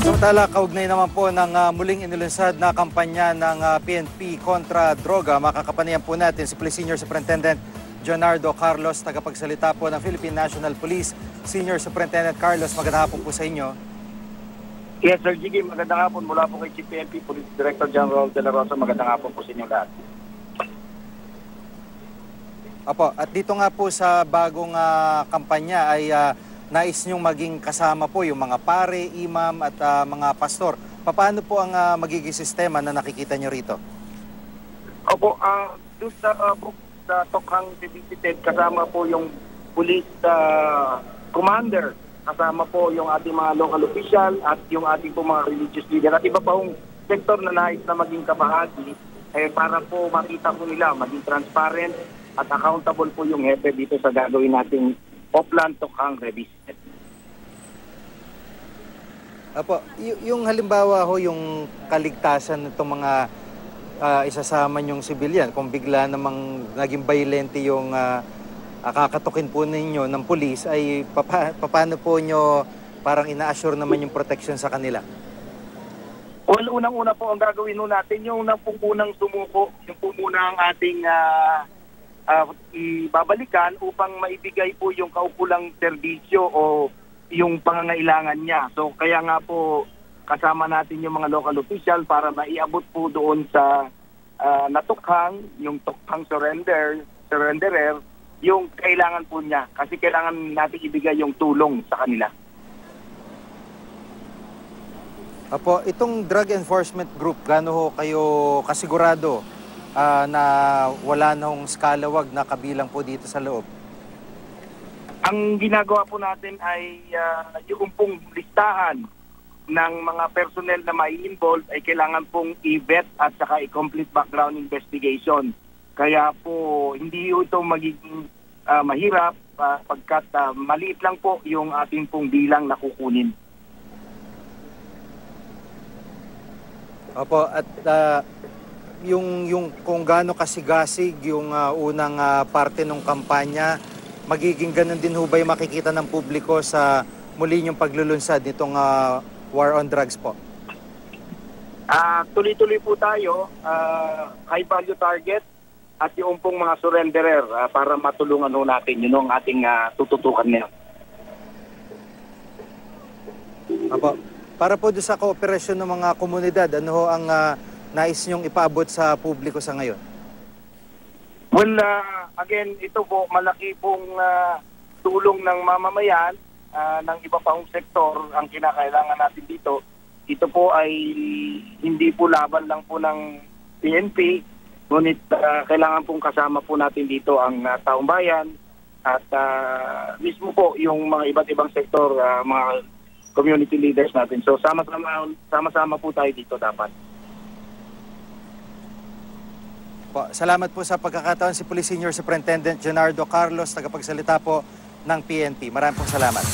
Samantala, kaugnay naman po ng muling inilunsad na kampanya ng PNP kontra droga, makakapanayan po natin si Police Senior Superintendent Jonardo Carlos, tagapagsalita po ng Philippine National Police. Senior Superintendent Carlos, magandang hapon po sa inyo. Yes, Sir Jiggy, magandang hapon mula po kay Chief PNP, Police Director General De La Rosa. Magandang hapon po sa inyo lahat. Apo, at dito nga po sa bagong kampanya ay nais niyong maging kasama po yung mga pare, imam at mga pastor. Paano po ang magiging sistema na nakikita niyo rito? Opo, doon sa Tokhang Visited, kasama po yung police commander, kasama po yung ating mga local official at yung ating po mga religious leader at iba pa pong sektor na nais na maging kabahagi para po makita po nila, maging transparent at accountable po yung hepe dito sa gagawin nating Oplan Tokhang Revisited. Apo, yung halimbawa ho, yung kaligtasan ng mga isasama niyong sibilyan, kung bigla namang naging violente yung kakatukin po ninyo ng pulis, ay paano po nyo parang ina-assure naman yung protection sa kanila? Well, unang-una po ang gagawin natin, yung unang sumuko, yung po muna ang ating ibabalikan upang maibigay po yung kaukulang serbisyo o yung pangangailangan niya. So kaya nga po kasama natin yung mga local official para maiabot po doon sa natukhang, yung Tokhang surrenderer, yung kailangan po niya. Kasi kailangan natin ibigay yung tulong sa kanila. Apo, itong drug enforcement group, gaano ho kayo kasigurado na wala nang skalawag na kabilang po dito sa loob? Ang ginagawa po natin ay yung pong listahan ng mga personnel na mai-involve ay kailangan pong i-vet at saka i-complete background investigation. Kaya po hindi ito magiging mahirap pagkat maliit lang po yung ating pong bilang na kukunin. Opo, at yung kung gaano kasigasig yung unang parte ng kampanya, magiging ganun din ho ba yung makikita ng publiko sa muli yung paglulunsad nitong war on drugs po? Tuloy-tuloy po tayo, high value target at yung pong mga surrenderer para matulungan ho natin. Yun ang ating tututukan ngayon. Apo, para po doon sa kooperasyon ng mga komunidad, ano ho ang nais niyong ipaabot sa publiko sa ngayon? Well, again, ito po, malaki pong tulong ng mamamayan ng iba pang sektor ang kinakailangan natin dito. Ito po ay hindi po laban lang po ng PNP, ngunit kailangan pong kasama po natin dito ang taong bayan at mismo po yung mga iba't ibang sektor, mga community leaders natin. So sama-sama po tayo dito dapat. Salamat po sa pagkakataon si Police Senior Superintendent Jonardo Carlos, tagapagsalita po ng PNP. Maraming pong salamat.